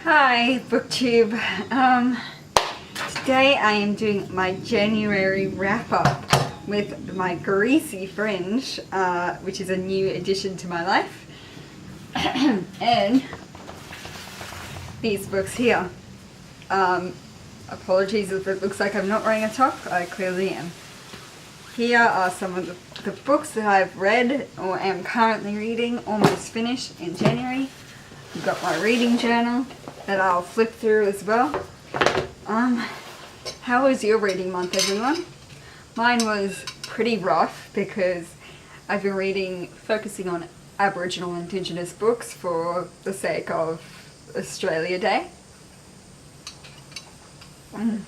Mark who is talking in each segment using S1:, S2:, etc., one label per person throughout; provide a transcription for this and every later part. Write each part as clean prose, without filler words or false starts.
S1: Hi BookTube. Today I am doing my January wrap-up with my Greasy Fringe, which is a new addition to my life, and these books here. Apologies if it looks like I'm not wearing a top, I clearly am. Here are some of the books that I've read or am currently reading, almost finished in January. I've got my reading journal that I'll flip through as well. How was your reading month, everyone? Mine was pretty rough because I've been focusing on Aboriginal Indigenous books for the sake of Australia Day. And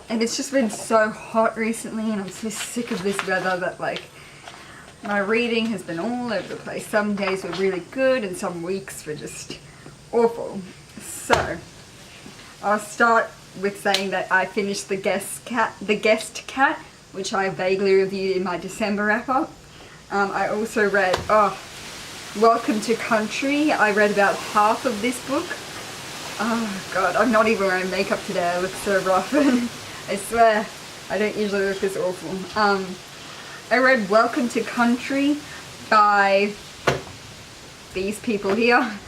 S1: it's just been so hot recently, and I'm so sick of this weather that my reading has been all over the place. Some days were really good and some weeks were just awful. So I'll start with saying that I finished The Guest Cat, which I vaguely reviewed in my December wrap-up. I also read Welcome to Country. I read about half of this book. Oh god, I'm not even wearing makeup today. I look so rough. I swear, I don't usually look this awful. I read Welcome to Country by these people here.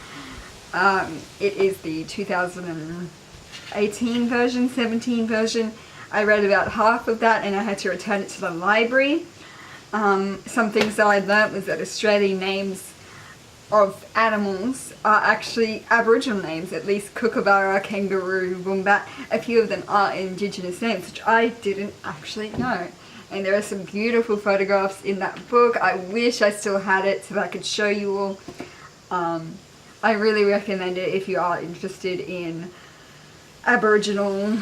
S1: It is the 2018 version, 17 version. I read about half of that and I had to return it to the library. Some things that I learnt was that Australian names of animals are actually Aboriginal names, at least kookaburra, kangaroo, wombat. A few of them are Indigenous names, which I didn't actually know. And there are some beautiful photographs in that book. I wish I still had it so that I could show you all. I really recommend it if you are interested in Aboriginal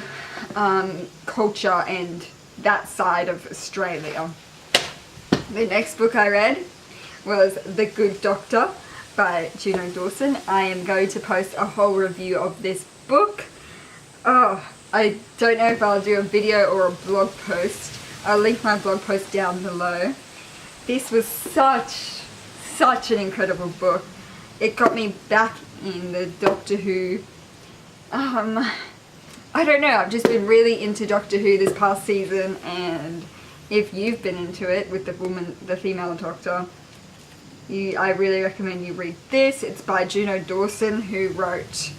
S1: culture and that side of Australia. The next book I read was The Good Doctor by Juno Dawson. I am going to post a whole review of this book. Oh, I don't know if I'll do a video or a blog post. I'll link my blog post down below. This was such an incredible book. It got me back in the Doctor Who. I don't know, I've just been really into Doctor Who this past season, and if you've been into it with the female Doctor, I really recommend you read this. It's by Juno Dawson, who wrote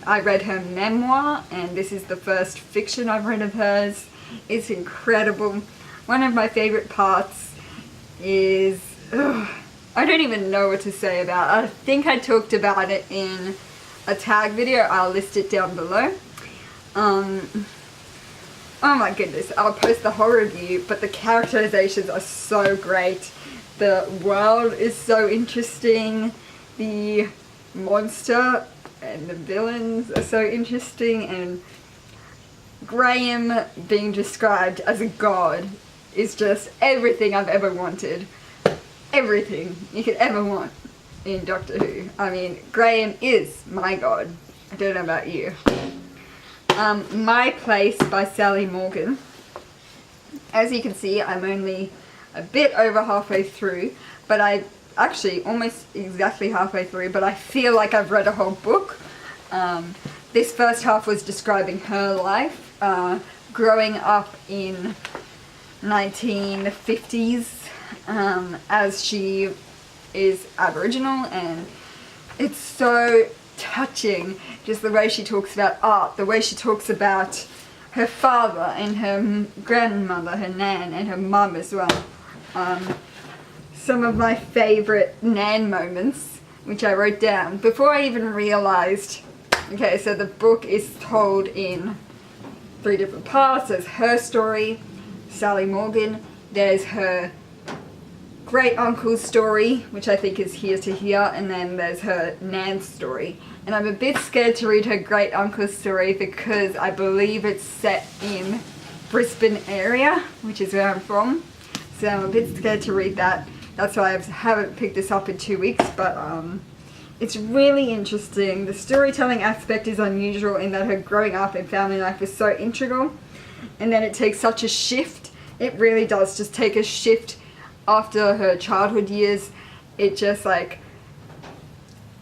S1: I read her memoir, and this is the first fiction I've read of hers. It's incredible. One of my favourite parts is, I don't even know what to say about it. I think I talked about it in a tag video. I'll list it down below. Oh my goodness, I'll post the whole review, but the characterizations are so great. The world is so interesting. The monster and the villains are so interesting, and Graham being described as a god is just everything I've ever wanted. Everything you could ever want in Doctor Who. I mean, Graham is my god. I don't know about you. My Place by Sally Morgan. As you can see, I'm only a bit over halfway through, but actually almost exactly halfway through, but I feel like I've read a whole book. This first half was describing her life, growing up in 1950s, as she is Aboriginal, and it's so touching, just the way she talks about art, the way she talks about her father and her grandmother, her nan, and her mum as well. Some of my favourite Nan moments, which I wrote down before I even realised. Okay, so the book is told in 3 different parts. There's her story, Sally Morgan. There's her great uncle's story, which I think is here to here, and then there's her Nan's story. And I'm a bit scared to read her great uncle's story because I believe it's set in Brisbane area, which is where I'm from. So I'm a bit scared to read that. That's why I haven't picked this up in 2 weeks, but it's really interesting. The storytelling aspect is unusual in that her growing up and family life was so integral, and then it takes such a shift. It really does just take a shift after her childhood years. it just like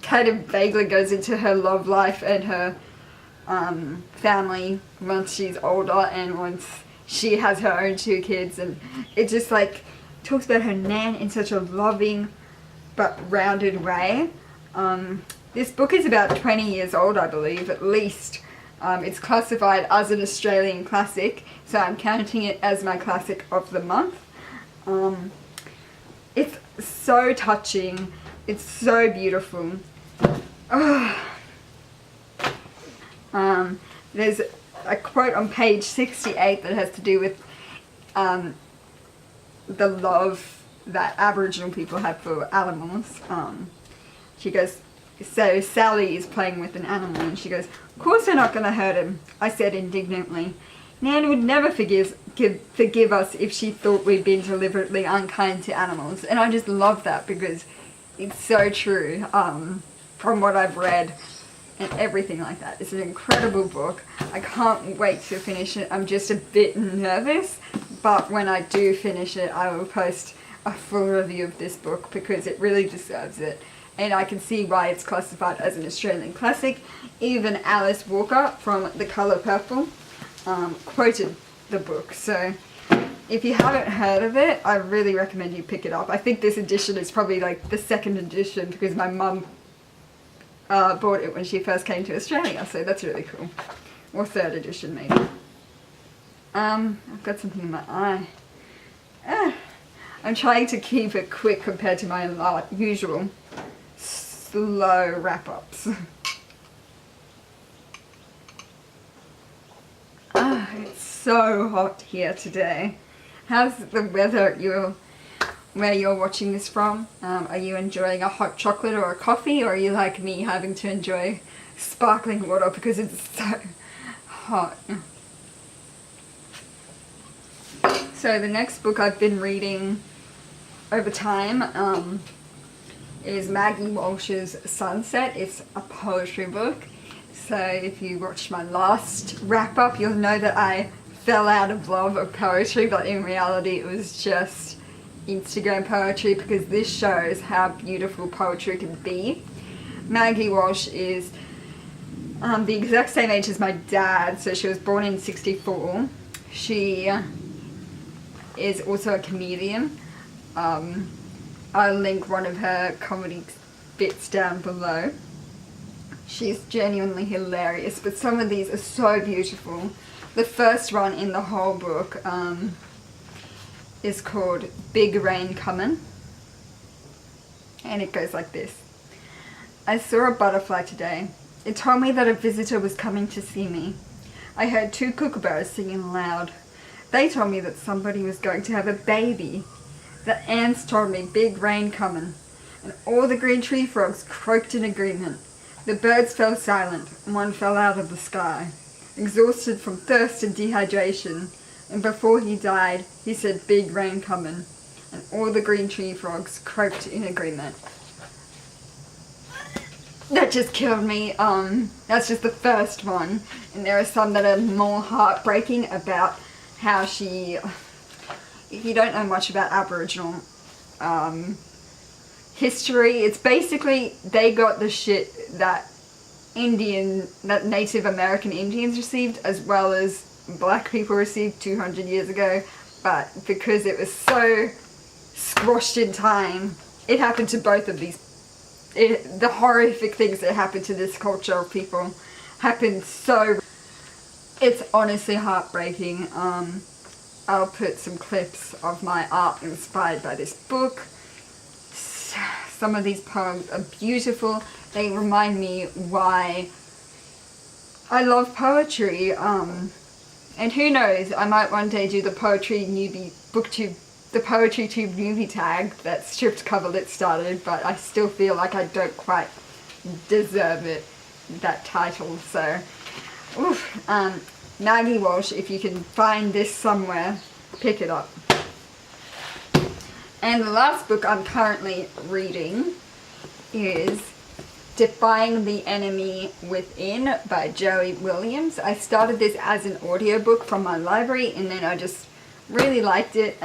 S1: kind of vaguely goes into her love life and her family once she's older and once she has her own 2 kids, and it just like talks about her nan in such a loving but rounded way. This book is about 20 years old, I believe, at least. It's classified as an Australian classic, so I'm counting it as my classic of the month. It's so touching. It's so beautiful. There's a quote on page 68 that has to do with the love that Aboriginal people have for animals. She goes, so Sally is playing with an animal and she goes, "Of course we're not going to hurt him," I said indignantly. "Nan would never forgive us if she thought we'd been deliberately unkind to animals." And I just love that because it's so true from what I've read and everything like that. It's an incredible book. I can't wait to finish it. I'm just a bit nervous, but when I do finish it, I will post a full review of this book because it really deserves it. And I can see why it's classified as an Australian classic. Even Alice Walker from The Colour Purple quoted the book. So if you haven't heard of it, I really recommend you pick it up. I think this edition is probably like the 2nd edition because my mum bought it when she first came to Australia, so that's really cool. Or 3rd edition maybe. I've got something in my eye. I'm trying to keep it quick compared to my usual slow wrap-ups. It's so hot here today. How's the weather where you're watching this from? Are you enjoying a hot chocolate or a coffee, or are you like me having to enjoy sparkling water because it's so hot? So the next book I've been reading over time is Maggie Walsh's Sunset. It's a poetry book. So if you watched my last wrap-up, you'll know that I fell out of love of poetry, but in reality it was just Instagram poetry because this shows how beautiful poetry can be. Maggie Walsh is the exact same age as my dad, so she was born in 1964. She is also a comedian. I'll link one of her comedy bits down below. She's genuinely hilarious, but some of these are so beautiful. The first one in the whole book is called Big Rain Comin', and it goes like this. "I saw a butterfly today. It told me that a visitor was coming to see me. I heard 2 kookaburras singing loud. They told me that somebody was going to have a baby. The ants told me big rain comin', and all the green tree frogs croaked in agreement. The birds fell silent, and one fell out of the sky, exhausted from thirst and dehydration, and before he died, he said big rain comin', and all the green tree frogs croaked in agreement." That just killed me. That's just the first one, and there are some that are more heartbreaking about how she, if you don't know much about Aboriginal history, it's basically they got the shit that Native American Indians received as well as black people received 200 years ago, but because it was so squashed in time, it happened to both of these. The horrific things that happened to this culture of people happened so. It's honestly heartbreaking. I'll put some clips of my art inspired by this book. Some of these poems are beautiful. They remind me why I love poetry. And who knows, I might one day do the Poetry Tube movie tag that Stripped Cover Lit started, but I still feel like I don't quite deserve it, that title. So, Maggie Walsh, if you can find this somewhere, pick it up. And the last book I'm currently reading is Defying the Enemy Within by Joey Williams. I started this as an audiobook from my library and then I just really liked it.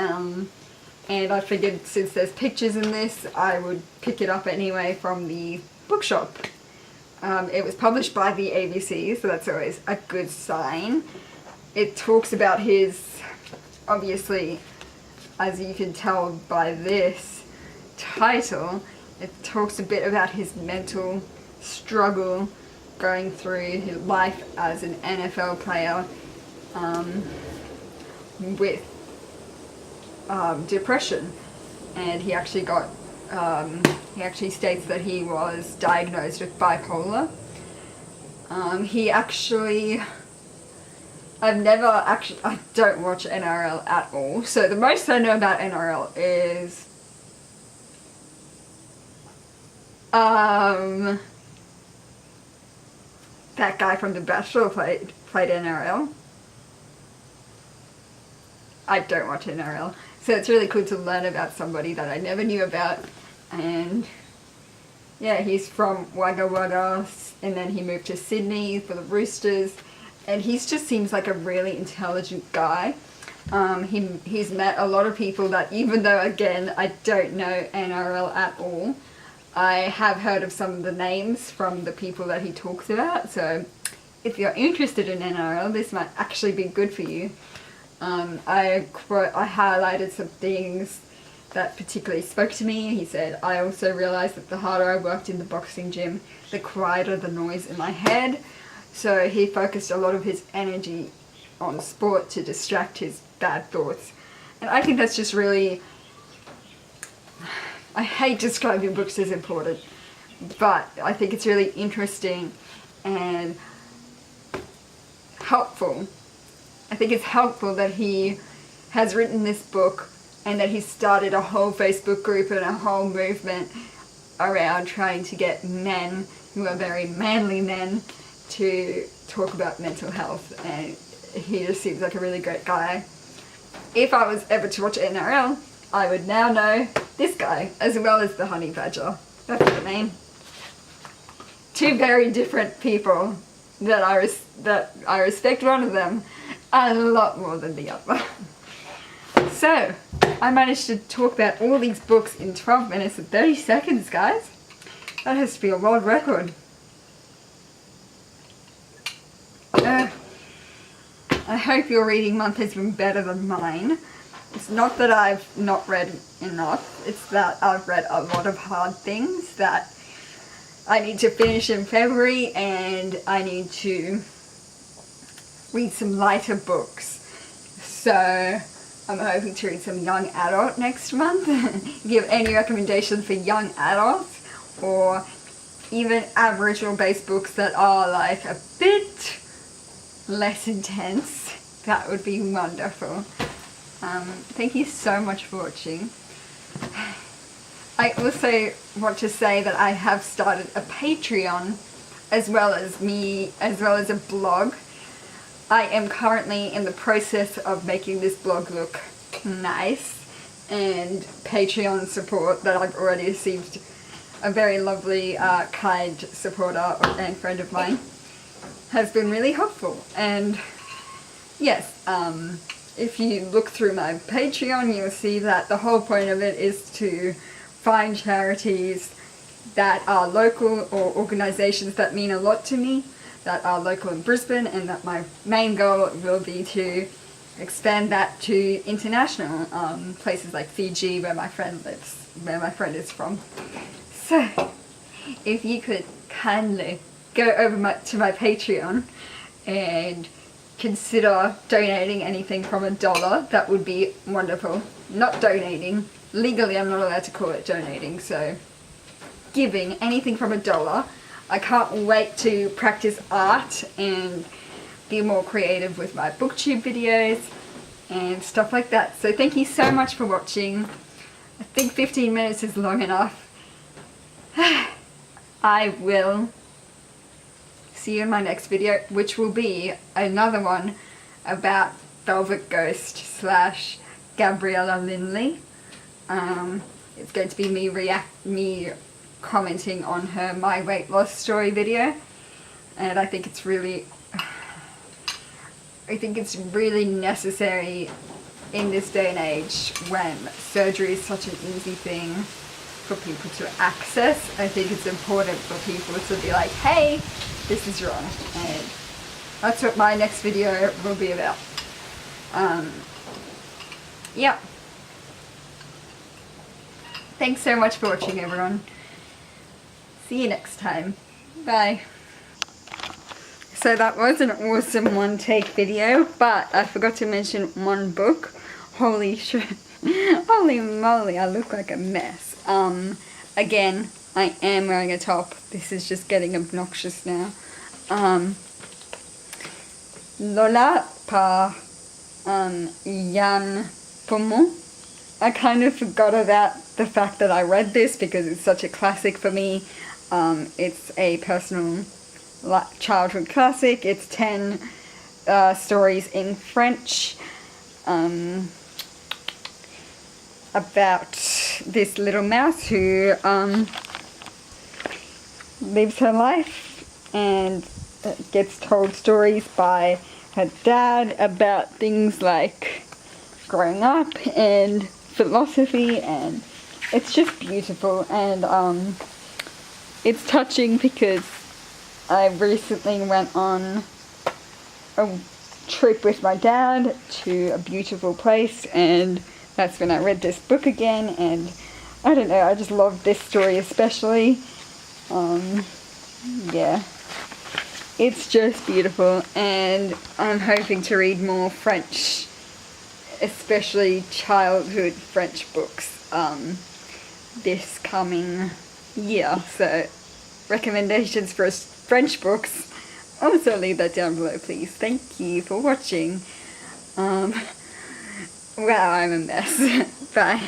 S1: and I figured since there's pictures in this, I would pick it up anyway from the bookshop. It was published by the ABC, so that's always a good sign. It talks about his, obviously, as you can tell by this title, it talks a bit about his mental struggle going through his life as an NFL player with depression, and he actually states that he was diagnosed with bipolar. I don't watch NRL at all, so the most I know about NRL is that guy from The Bachelor played NRL. I don't watch NRL, so it's really cool to learn about somebody that I never knew about. And yeah, he's from Wagga Wagga, and then he moved to Sydney for the Roosters, and he just seems like a really intelligent guy. He's met a lot of people that, even though again I don't know NRL at all, I have heard of some of the names from the people that he talks about, so if you're interested in NRL, this might actually be good for you. I highlighted some things that particularly spoke to me. He said, I also realised that the harder I worked in the boxing gym, the quieter the noise in my head. So he focused a lot of his energy on sport to distract his bad thoughts. And I think that's just really... I hate describing books as important, but I think it's really interesting and helpful. I think it's helpful that he has written this book and that he started a whole Facebook group and a whole movement around trying to get men who are very manly men to talk about mental health, and he just seems like a really great guy. If I was ever to watch NRL, I would now know this guy as well as the Honeybadger. That's what I mean. Two very different people that I respect one of them a lot more than the other. So, I managed to talk about all these books in 12 minutes and 30 seconds, guys. That has to be a world record. I hope your reading month has been better than mine. It's not that I've not read enough, it's that I've read a lot of hard things that I need to finish in February, and I need to read some lighter books. So I'm hoping to read some young adult next month. If you have any recommendations for young adults or even Aboriginal based books that are like a bit less intense, that would be wonderful. Thank you so much for watching. I also want to say that I have started a Patreon as well as a blog. I am currently in the process of making this blog look nice, and Patreon support that I've already received, a very lovely, kind supporter and friend of mine, has been really helpful. And yes, if you look through my Patreon, you'll see that the whole point of it is to find charities that are local or organisations that mean a lot to me, that are local in Brisbane, and that my main goal will be to expand that to international places like Fiji, where my friend lives, where my friend is from. So, if you could kindly go over to my Patreon and consider donating anything from $1, that would be wonderful. Not donating. Legally, I'm not allowed to call it donating, so giving anything from $1. I can't wait to practice art and be more creative with my booktube videos and stuff like that. So thank you so much for watching. I think 15 minutes is long enough. I will see you in my next video, which will be another one about Velvet Ghost / Gabriella Linley. It's going to be me commenting on her My Weight Loss Story video, and I think it's really necessary in this day and age when surgery is such an easy thing for people to access. I think it's important for people to be like, hey, this is wrong. And that's what my next video will be about. Yeah. Thanks so much for watching, everyone. See you next time. Bye. So that was an awesome one take video, but I forgot to mention one book. Holy shit. Holy moly, I look like a mess. Again, I am wearing a top. This is just getting obnoxious now. Lola pa yan pomo. I kind of forgot about the fact that I read this because it's such a classic for me. It's a personal childhood classic. It's 10 stories in French about this little mouse who lives her life and gets told stories by her dad about things like growing up and philosophy, and it's just beautiful. And it's touching because I recently went on a trip with my dad to a beautiful place, and that's when I read this book again, and I don't know, I just love this story especially. Yeah, it's just beautiful, and I'm hoping to read more French, especially childhood French books, this coming year. So recommendations for French books, also leave that down below, please. Thank you for watching. Wow, I'm a mess. Bye.